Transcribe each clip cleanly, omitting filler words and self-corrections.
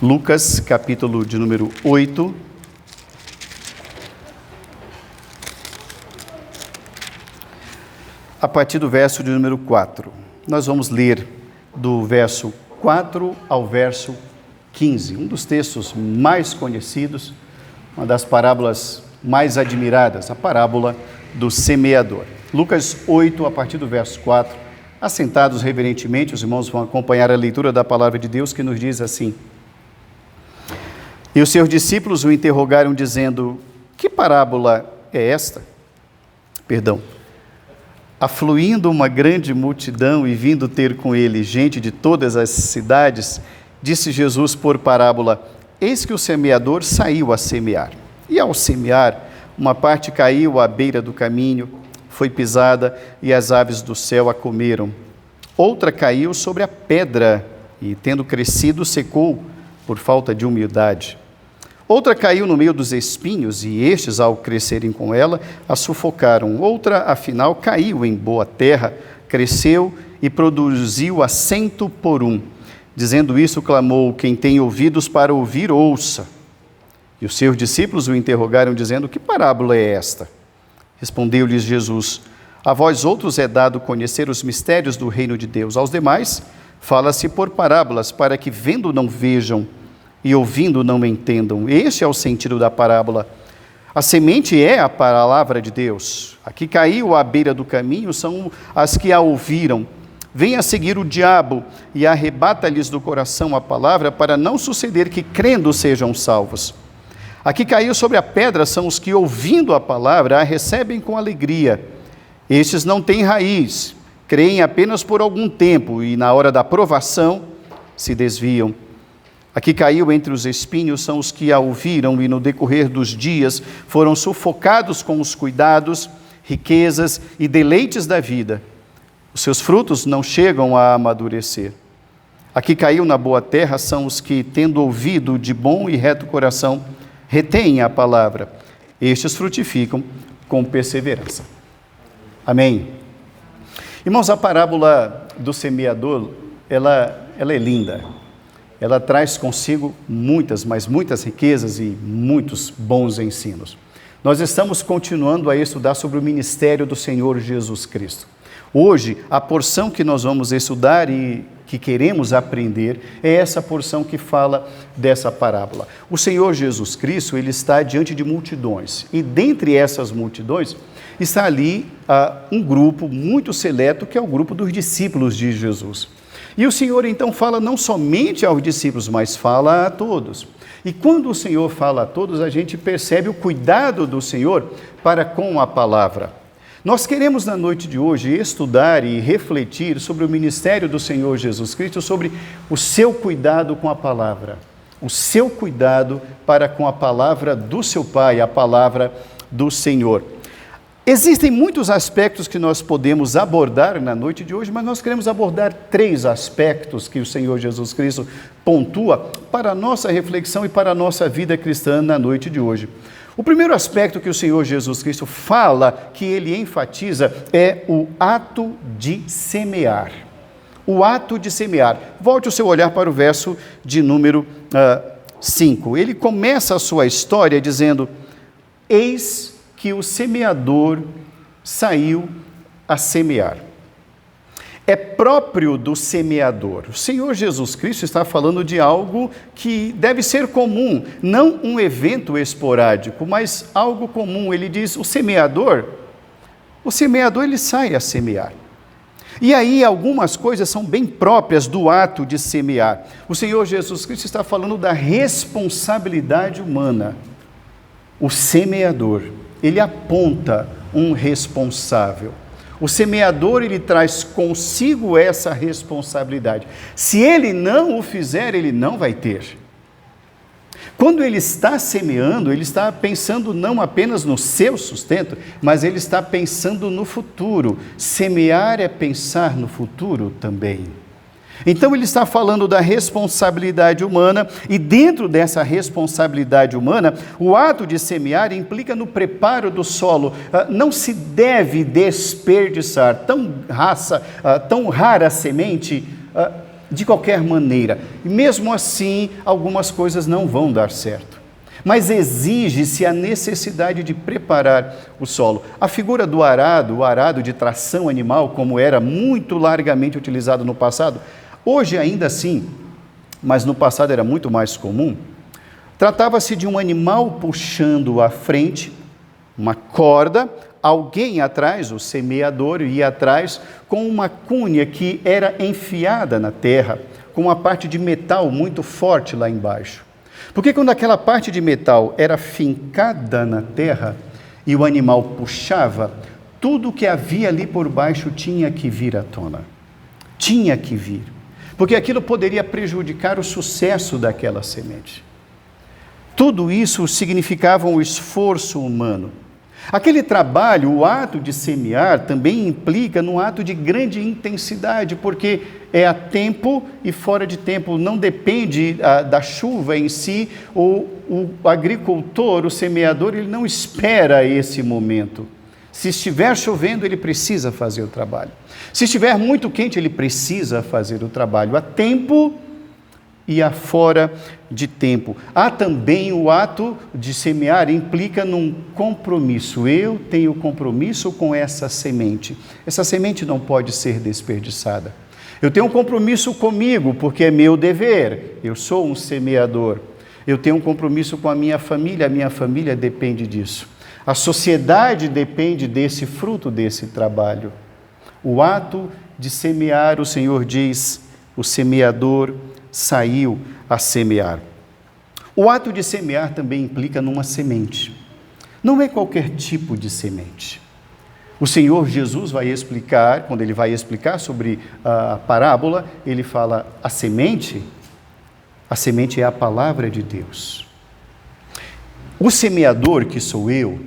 Lucas, capítulo de número 8. A partir do verso de número 4. Nós vamos ler do verso 4 ao verso 15, um dos textos mais conhecidos, uma das parábolas mais admiradas, a parábola do semeador. Lucas 8, a partir do verso 4. Assentados reverentemente, os irmãos vão acompanhar a leitura da palavra de Deus, que nos diz assim: E os seus discípulos o interrogaram, dizendo: Que parábola é esta? Afluindo uma grande multidão e vindo ter com ele gente de todas as cidades, disse Jesus por parábola: Eis que o semeador saiu a semear. E ao semear, uma parte caiu à beira do caminho, foi pisada e as aves do céu a comeram. Outra caiu sobre a pedra e, tendo crescido, secou por falta de humildade. Outra caiu no meio dos espinhos e estes, ao crescerem com ela, a sufocaram. Outra, afinal, caiu em boa terra, cresceu e produziu 100 por 1. Dizendo isso, clamou: Quem tem ouvidos para ouvir, ouça. E os seus discípulos o interrogaram, dizendo: Que parábola é esta? Respondeu-lhes Jesus: A vós outros é dado conhecer os mistérios do reino de Deus. Aos demais, fala-se por parábolas, para que vendo não vejam e ouvindo não entendam. Este é o sentido da parábola. A semente é a palavra de Deus. A que caiu à beira do caminho são as que a ouviram. Vem a seguir o diabo e arrebata-lhes do coração a palavra, para não suceder que, crendo, sejam salvos. A que caiu sobre a pedra são os que, ouvindo a palavra, a recebem com alegria. Estes não têm raiz, creem apenas por algum tempo e, na hora da provação, se desviam. A que caiu entre os espinhos são os que a ouviram e, no decorrer dos dias, foram sufocados com os cuidados, riquezas e deleites da vida. Os seus frutos não chegam a amadurecer. A que caiu na boa terra são os que, tendo ouvido de bom e reto coração, retêm a palavra. Estes frutificam com perseverança. Amém. Irmãos, a parábola do semeador, ela é linda. Ela traz consigo muitas, mas muitas riquezas e muitos bons ensinos. Nós estamos continuando a estudar sobre o ministério do Senhor Jesus Cristo. Hoje, a porção que nós vamos estudar e que queremos aprender é essa porção que fala dessa parábola. O Senhor Jesus Cristo, ele está diante de multidões, e dentre essas multidões está ali um grupo muito seleto, que é o grupo dos discípulos de Jesus. E o Senhor então fala não somente aos discípulos, mas fala a todos. E quando o Senhor fala a todos, a gente percebe o cuidado do Senhor para com a palavra. Nós queremos na noite de hoje estudar e refletir sobre o ministério do Senhor Jesus Cristo, sobre o seu cuidado com a palavra, o seu cuidado para com a palavra do seu Pai, a palavra do Senhor. Existem muitos aspectos que nós podemos abordar na noite de hoje, mas nós queremos abordar 3 aspectos que o Senhor Jesus Cristo pontua para a nossa reflexão e para a nossa vida cristã na noite de hoje. O primeiro aspecto que o Senhor Jesus Cristo fala, que ele enfatiza, é o ato de semear. O ato de semear. Volte o seu olhar para o verso de número 5. Ele começa a sua história dizendo: Eis que o semeador saiu a semear. É próprio do semeador. O Senhor Jesus Cristo está falando de algo que deve ser comum, não um evento esporádico, mas algo comum. Ele diz: o semeador ele sai a semear. E aí algumas coisas são bem próprias do ato de semear. O Senhor Jesus Cristo está falando da responsabilidade humana. O semeador, ele aponta um responsável. O semeador, ele traz consigo essa responsabilidade. Se ele não o fizer, ele não vai ter. Quando ele está semeando, ele está pensando não apenas no seu sustento, mas ele está pensando no futuro. Semear é pensar no futuro também. Então ele está falando da responsabilidade humana, e dentro dessa responsabilidade humana, o ato de semear implica no preparo do solo. Não se deve desperdiçar tão rara semente de qualquer maneira. E mesmo assim, algumas coisas não vão dar certo. Mas exige-se a necessidade de preparar o solo. A figura do arado, o arado de tração animal, como era muito largamente utilizado no passado, hoje ainda assim, mas no passado era muito mais comum, tratava-se de um animal puxando à frente uma corda, alguém atrás, o semeador, ia atrás com uma cunha que era enfiada na terra, com uma parte de metal muito forte lá embaixo. Porque quando aquela parte de metal era fincada na terra e o animal puxava, tudo que havia ali por baixo tinha que vir à tona. Tinha que vir. Porque aquilo poderia prejudicar o sucesso daquela semente. Tudo isso significava um esforço humano. Aquele trabalho, o ato de semear, também implica num ato de grande intensidade, porque é a tempo e fora de tempo, não depende da chuva em si. O agricultor, o semeador, ele não espera esse momento. Se estiver chovendo, ele precisa fazer o trabalho. Se estiver muito quente, ele precisa fazer o trabalho. Há tempo e há fora de tempo. Há também o ato de semear, implica num compromisso. Eu tenho compromisso com essa semente. Essa semente não pode ser desperdiçada. Eu tenho um compromisso comigo, porque é meu dever. Eu sou um semeador. Eu tenho um compromisso com a minha família depende disso. A sociedade depende desse fruto, desse trabalho. O ato de semear, o Senhor diz, o semeador saiu a semear. O ato de semear também implica numa semente. Não é qualquer tipo de semente. O Senhor Jesus vai explicar, quando ele vai explicar sobre a parábola, ele fala, a semente é a palavra de Deus. O semeador, que sou eu,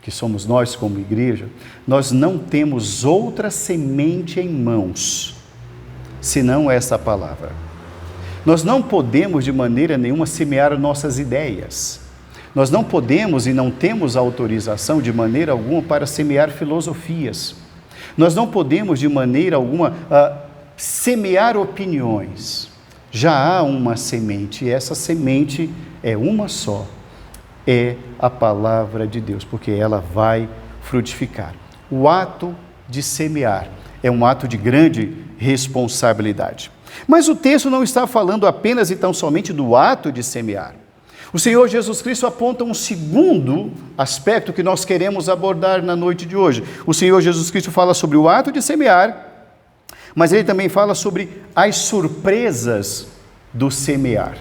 que somos nós como igreja, nós não temos outra semente em mãos, senão essa palavra. Nós não podemos de maneira nenhuma semear nossas ideias. Nós não podemos e não temos autorização de maneira alguma para semear filosofias. Nós não podemos de maneira alguma semear opiniões. Já há uma semente e essa semente é uma só. É a palavra de Deus, porque ela vai frutificar. O ato de semear é um ato de grande responsabilidade. Mas o texto não está falando apenas e tão somente do ato de semear. O Senhor Jesus Cristo aponta um segundo aspecto que nós queremos abordar na noite de hoje. O Senhor Jesus Cristo fala sobre o ato de semear, mas ele também fala sobre as surpresas do semear.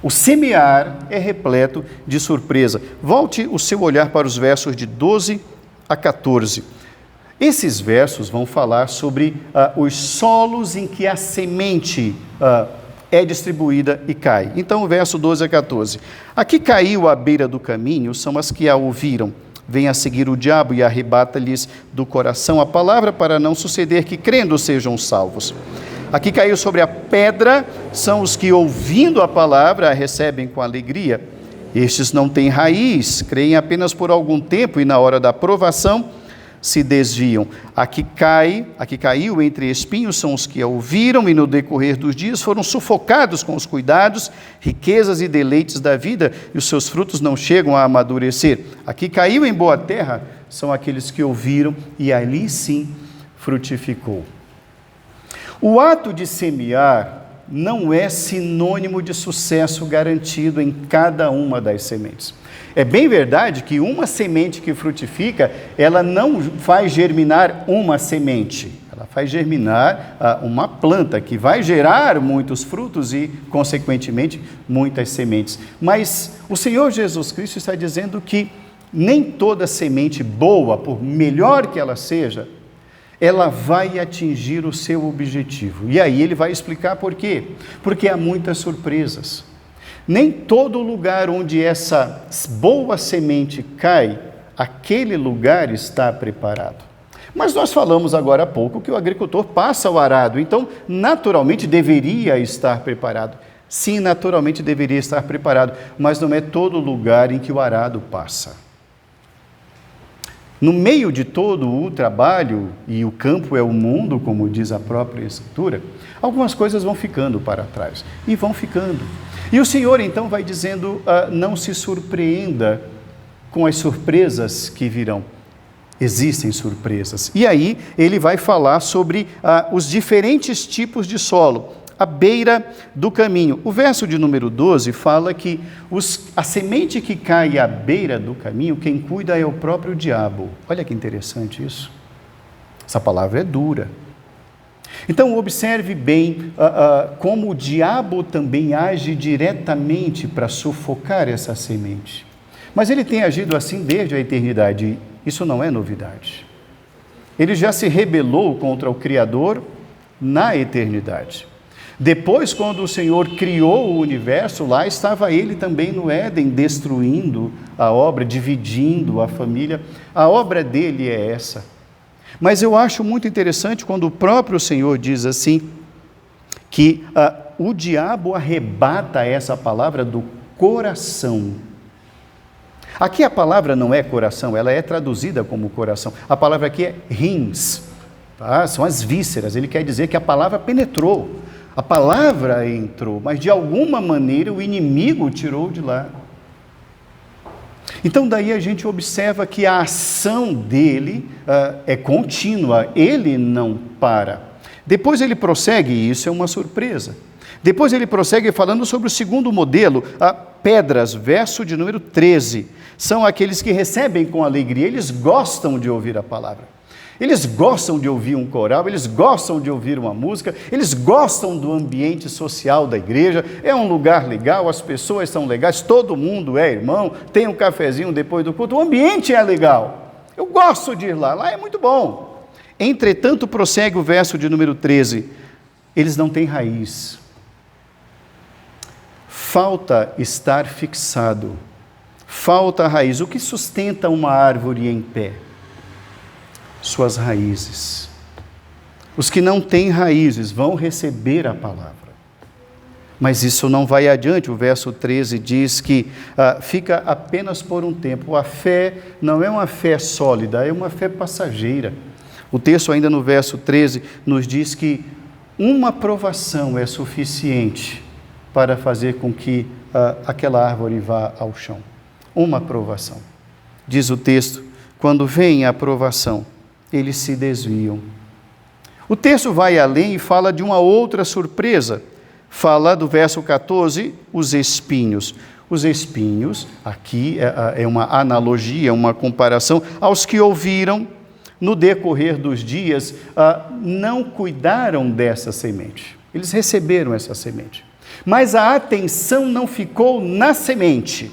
O semear é repleto de surpresa. Volte o seu olhar para os versos de 12 a 14. Esses versos vão falar sobre os solos em que a semente é distribuída e cai. Então, o verso 12 a 14. Aqui caiu à beira do caminho, são as que a ouviram. Vem a seguir o diabo e arrebata-lhes do coração a palavra para não suceder que, crendo, sejam salvos. Aqui caiu sobre a pedra, são os que, ouvindo a palavra, a recebem com alegria. Estes não têm raiz, creem apenas por algum tempo e na hora da provação se desviam. Aqui caiu entre espinhos, são os que a ouviram e no decorrer dos dias foram sufocados com os cuidados, riquezas e deleites da vida e os seus frutos não chegam a amadurecer. Aqui caiu em boa terra, são aqueles que ouviram e ali sim frutificou. O ato de semear não é sinônimo de sucesso garantido em cada uma das sementes. É bem verdade que uma semente que frutifica, ela não faz germinar uma semente, ela faz germinar uma planta que vai gerar muitos frutos e, consequentemente, muitas sementes. Mas o Senhor Jesus Cristo está dizendo que nem toda semente boa, por melhor que ela seja, ela vai atingir o seu objetivo. E aí ele vai explicar por quê. Porque há muitas surpresas. Nem todo lugar onde essa boa semente cai, aquele lugar está preparado. Mas nós falamos agora há pouco que o agricultor passa o arado, então naturalmente deveria estar preparado. Sim, naturalmente deveria estar preparado, mas não é todo lugar em que o arado passa. No meio de todo o trabalho, e o campo é o mundo, como diz a própria Escritura, algumas coisas vão ficando para trás, e vão ficando. E o Senhor então vai dizendo, não se surpreenda com as surpresas que virão. Existem surpresas. E aí ele vai falar sobre os diferentes tipos de solo, à beira do caminho. O verso de número 12 fala que a semente que cai à beira do caminho, quem cuida é o próprio diabo. Olha que interessante isso. Essa palavra é dura. Então observe bem como o diabo também age diretamente para sufocar essa semente. Mas ele tem agido assim desde a eternidade. Isso não é novidade. Ele já se rebelou contra o Criador na eternidade. Depois, quando o Senhor criou o universo, lá estava ele também no Éden, destruindo a obra, dividindo a família. A obra dele é essa. Mas eu acho muito interessante quando o próprio Senhor diz assim, que o diabo arrebata essa palavra do coração. Aqui a palavra não é coração, ela é traduzida como coração. A palavra aqui é rins, tá? São as vísceras. Ele quer dizer que a palavra penetrou. A palavra entrou, mas de alguma maneira o inimigo tirou de lá. Então daí a gente observa que a ação dele é contínua, ele não para. Depois ele prossegue, e isso é uma surpresa. Depois ele prossegue falando sobre o segundo modelo, pedras, verso de número 13. São aqueles que recebem com alegria, eles gostam de ouvir a palavra. Eles gostam de ouvir um coral, eles gostam de ouvir uma música, eles gostam do ambiente social da igreja, é um lugar legal, as pessoas são legais, todo mundo é irmão, tem um cafezinho depois do culto, o ambiente é legal, eu gosto de ir lá, lá é muito bom. Entretanto, prossegue o verso de número 13, eles não têm raiz, falta estar fixado, falta raiz. O que sustenta uma árvore em pé? Suas raízes. Os que não têm raízes vão receber a palavra. Mas isso não vai adiante. O verso 13 diz que fica apenas por um tempo. A fé não é uma fé sólida, é uma fé passageira. O texto ainda no verso 13 nos diz que uma provação é suficiente para fazer com que aquela árvore vá ao chão. Uma provação. Diz o texto, quando vem a provação, eles se desviam. O texto vai além e fala de uma outra surpresa. Fala do verso 14, os espinhos. Os espinhos, aqui é uma analogia, uma comparação, aos que ouviram no decorrer dos dias, não cuidaram dessa semente. Eles receberam essa semente. Mas a atenção não ficou na semente.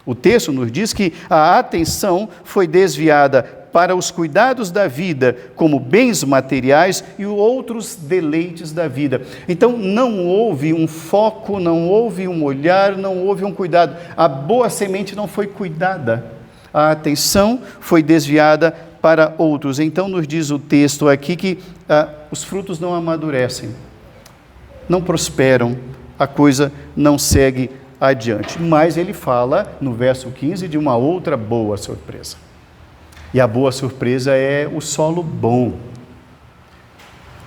O texto nos diz que a atenção foi desviada para os cuidados da vida, como bens materiais e outros deleites da vida. Então, não houve um foco, não houve um olhar, não houve um cuidado. A boa semente não foi cuidada. A atenção foi desviada para outros. Então, nos diz o texto aqui que os frutos não amadurecem, não prosperam, a coisa não segue adiante. Mas ele fala, no verso 15, de uma outra boa surpresa. E a boa surpresa é o solo bom.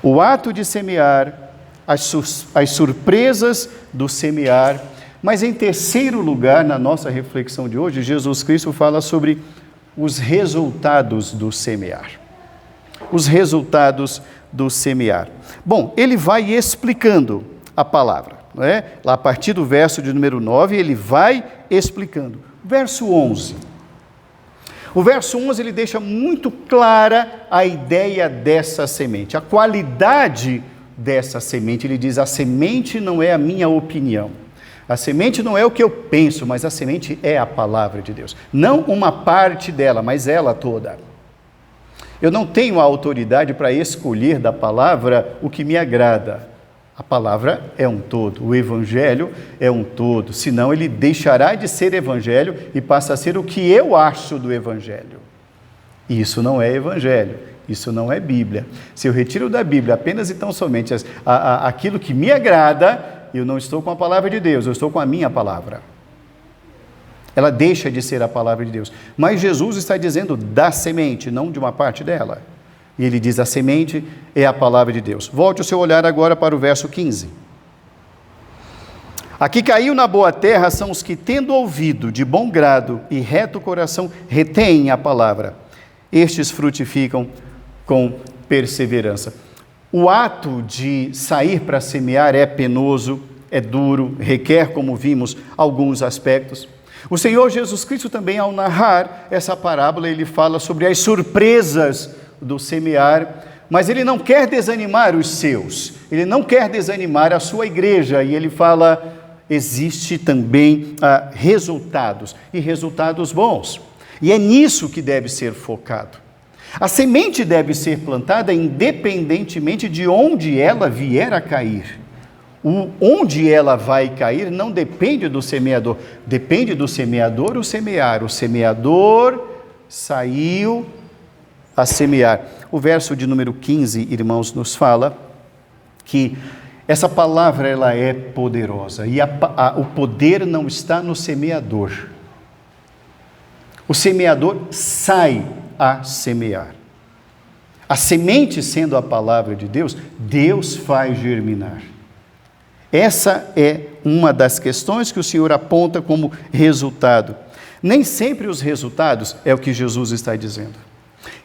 O ato de semear, as surpresas do semear. Mas em terceiro lugar, na nossa reflexão de hoje, Jesus Cristo fala sobre os resultados do semear. Os resultados do semear. Bom, ele vai explicando a palavra, não é? Lá a partir do verso de número 9, ele vai explicando. Verso 11. O verso 11, ele deixa muito clara a ideia dessa semente, a qualidade dessa semente. Ele diz, a semente não é a minha opinião, a semente não é o que eu penso, mas a semente é a palavra de Deus. Não uma parte dela, mas ela toda. Eu não tenho a autoridade para escolher da palavra o que me agrada. A palavra é um todo, o evangelho é um todo, senão ele deixará de ser evangelho e passa a ser o que eu acho do evangelho. E isso não é evangelho, isso não é Bíblia. Se eu retiro da Bíblia apenas e tão somente aquilo que me agrada, eu não estou com a palavra de Deus, eu estou com a minha palavra. Ela deixa de ser a palavra de Deus. Mas Jesus está dizendo da semente, não de uma parte dela. E ele diz: a semente é a palavra de Deus. Volte o seu olhar agora para o verso 15. Aqui caiu na boa terra são os que, tendo ouvido de bom grado e reto coração, retêm a palavra. Estes frutificam com perseverança. O ato de sair para semear é penoso, é duro, requer, como vimos, alguns aspectos. O Senhor Jesus Cristo também, ao narrar essa parábola, ele fala sobre as surpresas do semear, mas ele não quer desanimar os seus, ele não quer desanimar a sua igreja, e ele fala: existe também resultados, e resultados bons, e é nisso que deve ser focado. A semente deve ser plantada independentemente de onde ela vier a cair. Onde ela vai cair não depende do semeador, depende do semeador o semear. O semeador saiu a semear. O verso de número 15, irmãos, nos fala que essa palavra ela é poderosa e o poder não está no semeador. O semeador sai a semear. A semente sendo a palavra de Deus, Deus faz germinar. Essa é uma das questões que o Senhor aponta como resultado. Nem sempre os resultados é o que Jesus está dizendo.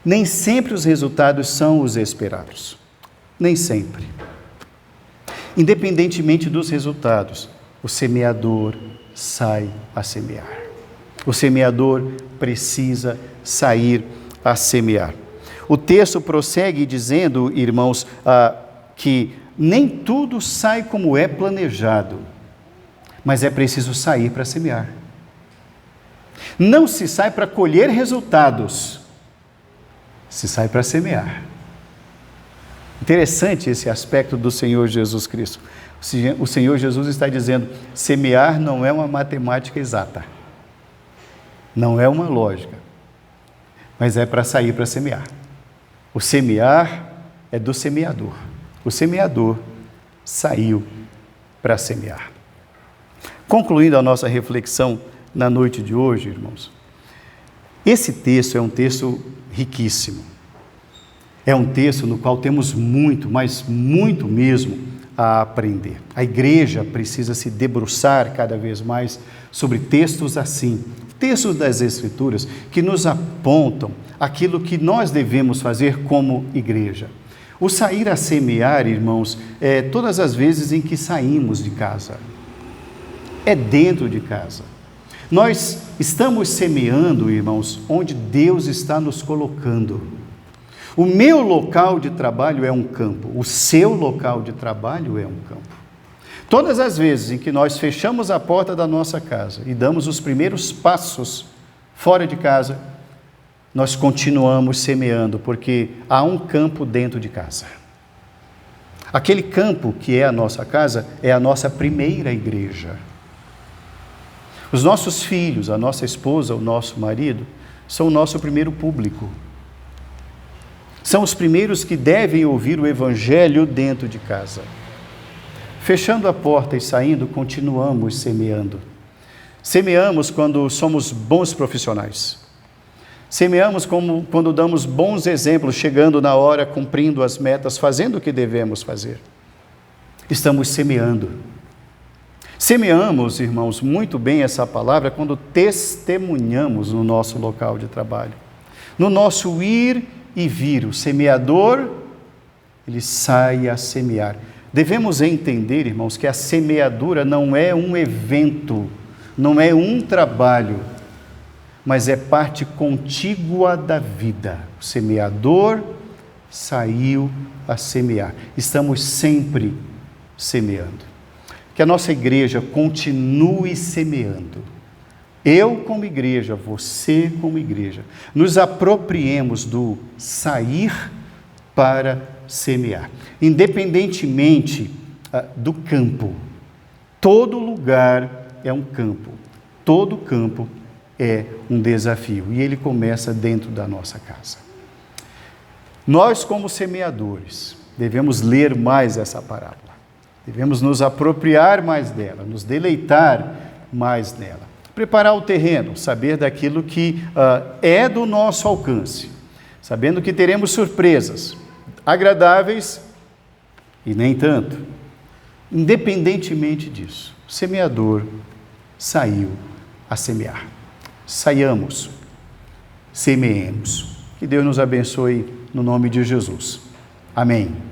Nem sempre os resultados são os esperados. Nem sempre. Independentemente dos resultados, o semeador sai a semear. O semeador precisa sair a semear. O texto prossegue dizendo, irmãos, que nem tudo sai como é planejado, mas é preciso sair para semear. Não se sai para colher resultados, se sai para semear. Interessante esse aspecto do Senhor Jesus Cristo. O Senhor Jesus está dizendo: semear não é uma matemática exata, não é uma lógica, mas é para sair para semear. O semear é do semeador. O semeador saiu para semear. Concluindo a nossa reflexão na noite de hoje, irmãos, esse texto é um texto riquíssimo. É um texto no qual temos muito, mas muito mesmo, a aprender. A igreja precisa se debruçar cada vez mais sobre textos assim, textos das Escrituras que nos apontam aquilo que nós devemos fazer como igreja. O sair a semear, irmãos, é todas as vezes em que saímos de casa. É dentro de casa. Nós estamos semeando, irmãos, onde Deus está nos colocando. O meu local de trabalho é um campo, o seu local de trabalho é um campo. Todas as vezes em que nós fechamos a porta da nossa casa e damos os primeiros passos fora de casa, nós continuamos semeando, porque há um campo dentro de casa. Aquele campo que é a nossa casa é a nossa primeira igreja. Os nossos filhos, a nossa esposa, o nosso marido, são o nosso primeiro público. São os primeiros que devem ouvir o Evangelho dentro de casa. Fechando a porta e saindo, continuamos semeando. Semeamos quando somos bons profissionais. Semeamos quando damos bons exemplos, chegando na hora, cumprindo as metas, fazendo o que devemos fazer. Estamos semeando. Semeamos, irmãos, muito bem essa palavra quando testemunhamos no nosso local de trabalho. No nosso ir e vir, o semeador, ele sai a semear. Devemos entender, irmãos, que a semeadura não é um evento, não é um trabalho, mas é parte contígua da vida. O semeador saiu a semear. Estamos sempre semeando. Que a nossa igreja continue semeando. Eu como igreja, você como igreja, nos apropriemos do sair para semear. Independentemente do campo, todo lugar é um campo, todo campo é um desafio e ele começa dentro da nossa casa. Nós como semeadores devemos ler mais essa parábola, devemos nos apropriar mais dela, nos deleitar mais nela. Preparar o terreno, saber daquilo que é do nosso alcance, sabendo que teremos surpresas, agradáveis e nem tanto. Independentemente disso, o semeador saiu a semear. Saiamos, semeemos. Que Deus nos abençoe no nome de Jesus. Amém.